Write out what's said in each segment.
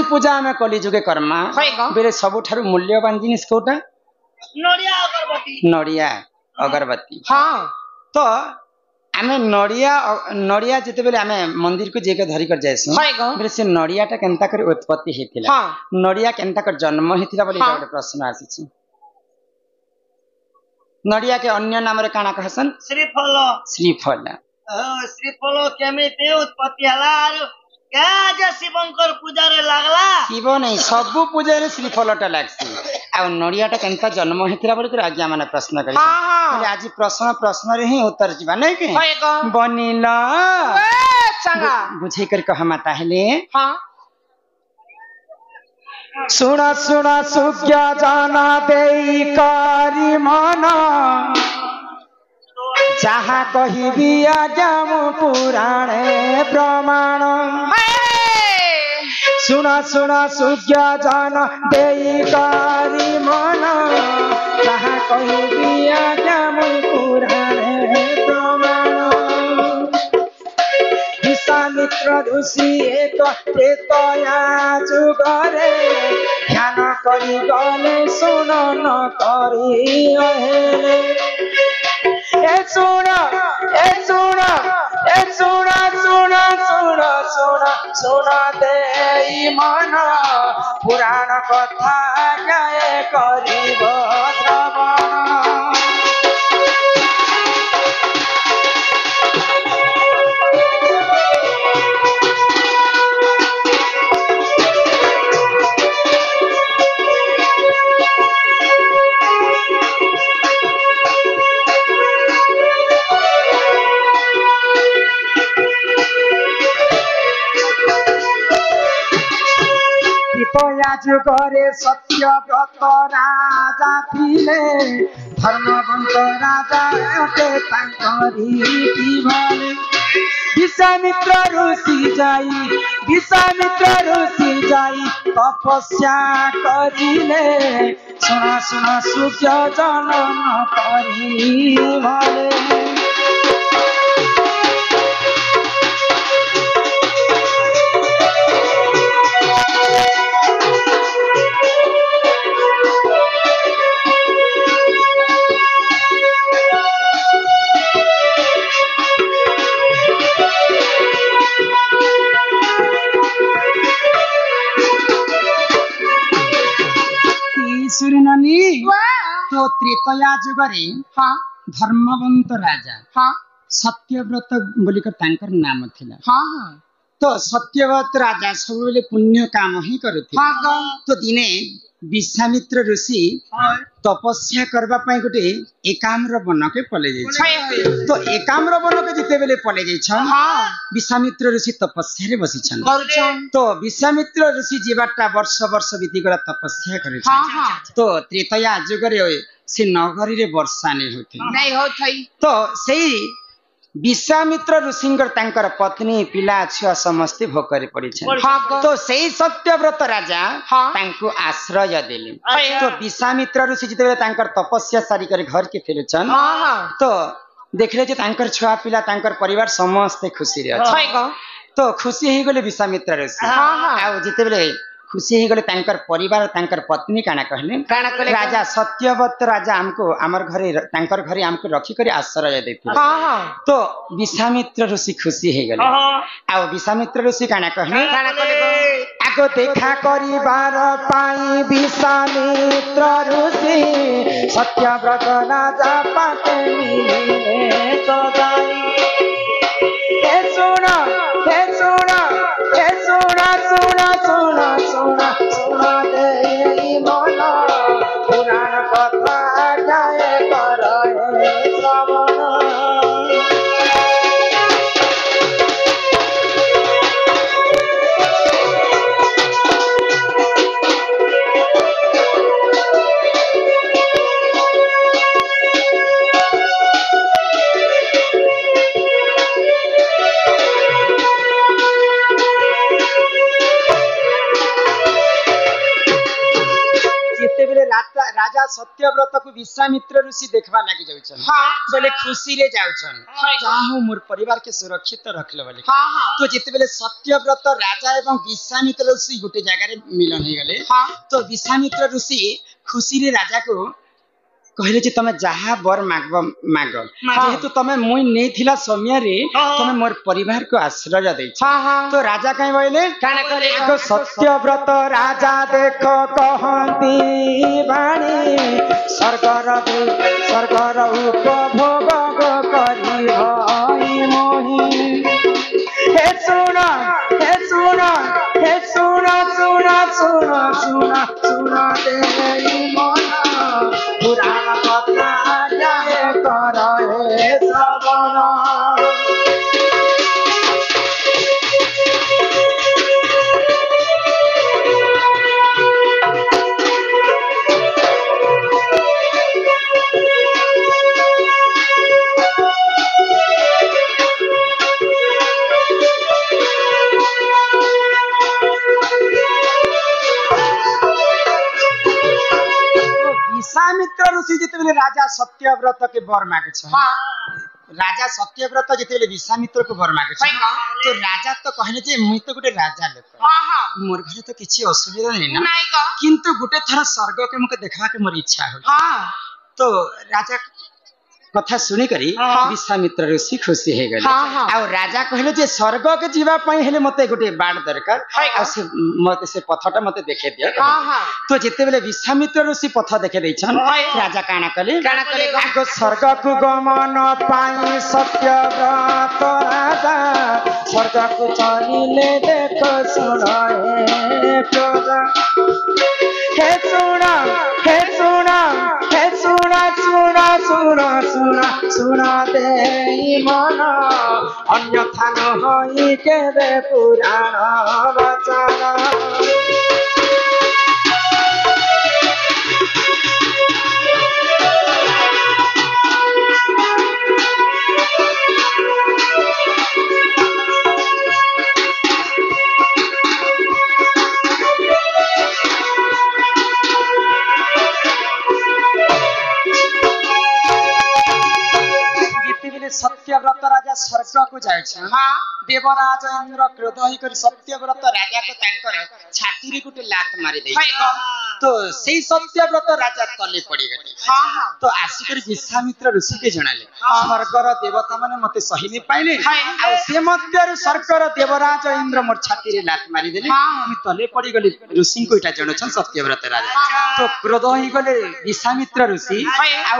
पूजा आम कली जुगे करमा बेले सबुठारु मूल्यवान जिनिस कोटा नड़िया अगरबत्ती हाँ तो आमे नड़िया जिते बेले आमे मंदिर को जेके धरी कर जायसु बेले से नड़ियाटा केनता कर उत्पत्ति हेतिला नड़िया केनता कर जन्म हेतिला बोली गोटे प्रश्न आसीछि नड़िया के अन्य नाम रे काना कहसन श्रीफल श्रीफल श्रीफल केमिति उत्पत्ति हला क्या जे शिवंकर पूजा रे लागला शिव नहीं सबु पूजा रे श्रीफलटा लागसी आ नड़ियाटा केनता जन्म हेतिला बोली कर आज्ञा माने प्रश्न करी आज प्रश्न रे ही उत्तर जीवा नहीं के बनिला चंगा बुझे कर कहमा ताहले हां सुना सुना सुज्ञा जाना देई कारी माना जहाँ कहिबी आज्ञा मु पुराणे प्रमाण सुना सुना सुज्ञा जाना देई कारी माना जहाँ कहिबी आज्ञा मु पुराणे प्रमाण विश्वामित्र ऋषि एक त्रेतया जुगरे ध्यान करी गले सुन न करी अहेले ए सुन ए सुन ए सुन सुन सुन सुन सुन देई मन पुराण कथा गाए करिब श्रवण जुगरे सत्यव्रत राजा थिले धर्मवंत राजा के तांकरी भले विश्वामित्र ऋषि जाई तपस्या करिले सुना सुना सूर्य जनन करी भले तो त्रेतया जुगरे धर्मवंत राजा सत्यव्रत बोलिकर तांकर नाम थिला तो सत्यव्रत राजा सब बेले पुण्य काम ही करुथे तो दिने विश्वामित्र ऋषि तपस्या करबा पई गोटे एकाम्र वन के पले जाय तो एकाम्र वन के जिते बेले पले जाय छन विश्वामित्र ऋषि तपस्या रे बसी छन तो विश्वामित्र ऋषि जीवाटा वर्ष वर्ष बीती गला तपस्या करे तो त्रेतया जुगरे से नगरी रे वर्षा नहीं होथई तो सेही विश्वामित्र ऋषिंकर तांकर पत्नी पिला छुआ समस्त भोकरे पड़ी तो सही सत्यव्रत राजा तांको आश्रय देले तो विश्वामित्र ऋषि जिते तांकर तपस्या सारी कर घर के फेलुछन तो देखले जे तांकर छुआ पिला तांकर परिवार समस्त खुशी रे अछि तो खुशी ही गले विश्वामित्र ऋषि आ जिते बेले खुशी ही गले तांकर परिवार तांकर पत्नी काना कहले राजा सत्यव्रत राजा हमको आमर घरे तांकर घरे हमको रखी करे आश्रय देते तो विश्वामित्र ऋषि खुशी हे गले आ विश्वामित्र ऋषि काना कहले आगो देखा करिबार पाई विश्वामित्र ऋषि सत्यव्रत राजा पाते मिले तो जाई हे सुना हे सुना हे सुना सुना सुना सुना सुना दे मन पुराण कथा जाए करे श्रवण सत्यव्रत को विश्वामित्र ऋषि देखबा लागि जाउछन बोले खुशी रे जाउछन जाहु मोर परिवार के सुरक्षित रखले बोले तो जेते बेले सत्यव्रत राजा एवं विश्वामित्र ऋषि गोटे जगह रे मिलन हे गले तो विश्वामित्र ऋषि खुशी रे राजा को कहले जे तमे जहा बर माग जेहेतु तमे मुई नै थिला समय रे तमे मोर परिवार को आश्रय दै तो राजा कहि बोले काना करे एगो सत्यव्रत राजा देख कहंती बाणी स्वर्गर उपभोग करी हई मोहि हे सुन देई मन पुराण कथा जाए कर हे श्रवण विश्वामित्र ऋषि जिते राजा सत्यव्रत के वर मागे राजा सत्यव्रत जिते विश्वामित्र को वर मागे तो राजा तो कहले जे मुई तो गोटे राजा लोक मोर घरे तो किछि असुविधा नै ना किंतु गोटे थर स्वर्ग के मुके देखबा के मोर इच्छा हो तो राजा कथा सुनी करी विश्वामित्र ऋषि खुशी हे गले आ राजा कहले जे स्वर्ग के जीवा पई हेले मते गोटे बाण दरकार आ से मते से पथटा मते देखे दियो तो जेते बेले विश्वामित्र ऋषि पथ देखे दैछन राजा काना कले आगो स्वर्ग को गमन पाई सत्यव्रत राजा स्वर्ग को चलिले देखो सुनाए प्रजा हे सुना सुना दे मन अन्यथा न होई केबे पुराण वचन सत्यव्रत राजा स्वर्ग को जाय देवराज इंद्र क्रोध होई कर सत्यव्रत राजा को तांकर छाती रे गुटे लात मारी दे तो सेही सत्यव्रत राजा तले पड़ी गले तो आसिकर विश्वामित्र ऋषि के जणाले स्वर्गर देवता माने मते सही नै पाइले आ से मध्यर स्वर्गर देवराज इंद्र मोर छाती रे लात मारी देले मी तले पड़ी गली ऋषि को इटा जणछन सत्यव्रत राजा तो क्रोध होई गले विश्वामित्र ऋषि आ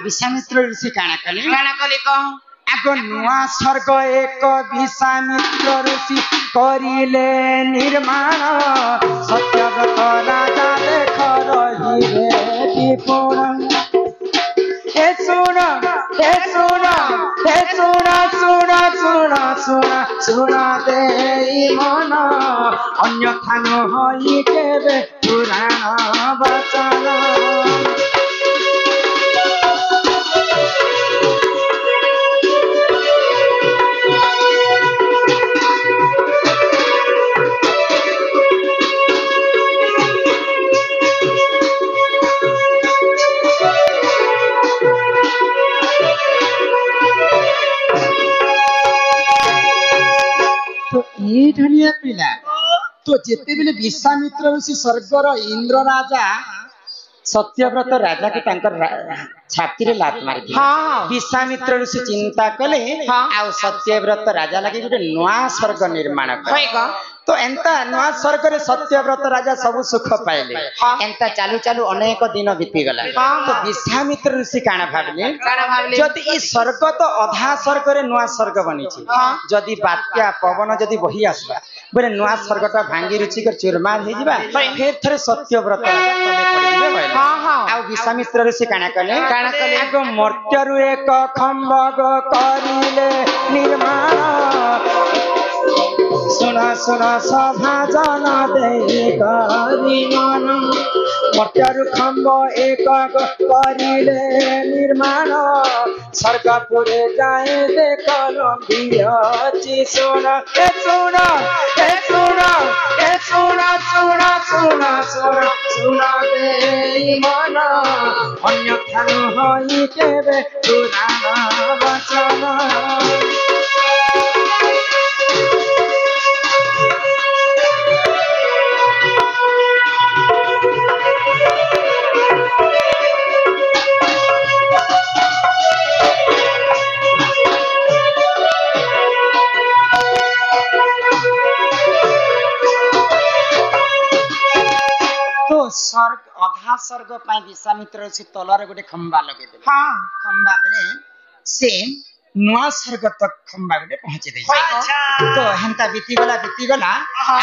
विश्वामित्र ऋषि काना कले आगो नुआ स्वर्ग एक विश्वामित्र ऋषि करिले निर्माण सत्यव्रत राजा देख रही टिपुण हे सुना दे मन अन्यथा न होई केबे पुराण वचन ये धनिया पिला तो जेते बेले विश्वामित्र ऋषि स्वर्गर इंद्र राजा सत्यव्रत राजा के तांकर छाती रे लात मारी विश्वामित्र ऋषि चिंता कले आ सत्यव्रत राजा लगे गोटे नुआ स्वर्ग निर्माण करे तो एंता नुआ स्वर्ग रे सत्यव्रत राजा सब सुख पाइले एंता चालू चालू अनेक दिन बीती गला तो विश्वामित्र ऋषि काना भाबले जदि ई स्वर्ग तो अधा स्वर्ग रे नुआ स्वर्ग बनी छी जदि बात्या पवन जदि बही आसबा बोले नुआ स्वर्गटा भांगी रुचि कर चूरमार हे जिबा फेर थरे सत्यव्रत राजा तले पड़ी जिबे आ विश्वामित्र ऋषि काना कले आगो मर्त्यरु एक खंबग करिले निर्माण सुना सभा जन दे करी मन मर्त्यरु खंब एक करिले निर्माण स्वर्गपुरे जाए देख लंबियछि सुना दे मन अन्यथा होई केबे पुराण वचन तो स्वर्ग अधा स्वर्ग पाई विश्वामित्र से तलर गोटे खंबा लगे दे हाँ खंबा बेले से नुआ स्वर्ग तक खंबा बेले पहुंचे दे अच्छा तो हेंता बीती गला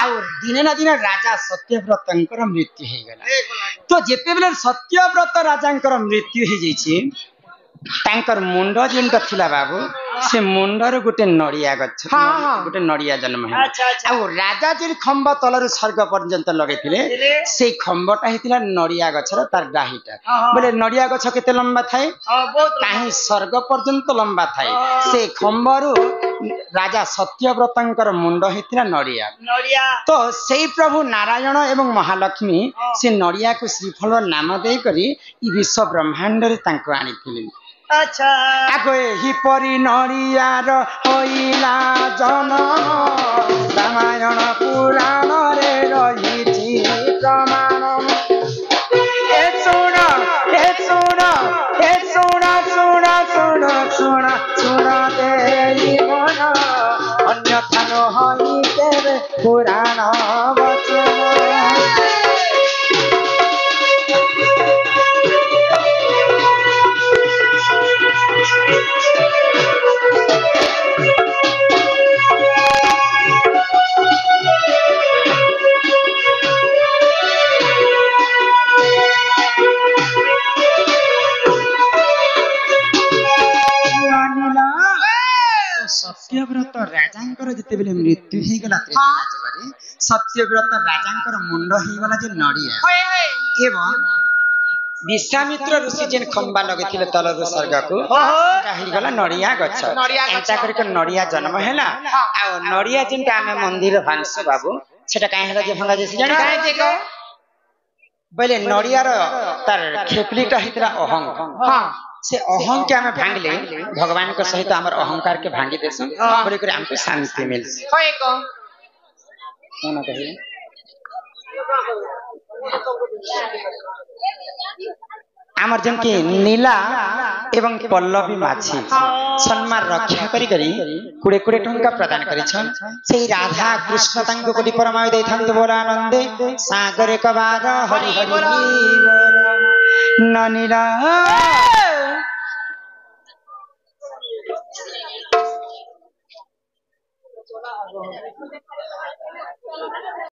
और दिने ना दिन राजा सत्यव्रतंकर मृत्यु हे गला तो जेते बेले सत्यव्रत राजांकर मृत्यु हे जैछि तांकर मुंड जेनटा थिला बाबू से मुंडर गोटे नड़िया गछ गोटे नड़िया जन्म है अच्छा अच्छा और राजा जे खंबा तलर स्वर्ग पर्यंत लगेथिले से खंबटा हेतिला नड़िया गछर तार डाहीटा बोले नड़िया गछ केते लंबा थाए बहुत काहे स्वर्ग पर्यंत लंबा थाए से खंबरु राजा सत्यव्रतंकर मुंड हेतिला नड़िया नड़िया तो सेई प्रभु नारायण एवं महालक्ष्मी से नड़िया को श्रीफल नाम देई करी ई विश्व ब्रह्मांड रे तांको आनिथिले अच्छा आगो एही परि नड़ियार होइला जन्म रामायण पुराण रे रहिछि प्रमाण ए सुन देई मन अन्यथा न होई केबे पुराण वचन सत्यव्रत राजांकर जेतेबेले मृत्यु हे गला त्रेताजगरे सत्यव्रत राजांकर मुंड हे गला जे नड़िया एवं विश्वामित्र ऋषि जेन खंबा लगेथिले तलर स्वर्ग को सेटा हे गला नड़िया गछ एंता करके नड़िया जन्म हैला आ नड़िया जेनटा हमें मंदिर भांस बाबू सेटा काहे हैला जे भंगा जेसी जानि काहे देखो बोले नड़िया रो तार खेपलीटा हेतरा अहंग हां से अहंग के हमें भांगले भगवान के सहित हमर अहंकार के भांगी देसु बोले करे हमको शांति मिलस होए को कोना कहिए आमर जन के नीला एवं पल्लवी माछी सम्मान रक्षा करी कुड़े कुड़े टंका प्रदान करी छन सेही राधा कृष्ण तांको कोटि परमाय दै थांत बोला आनंदे सागरे कबार हरि हरि ननीला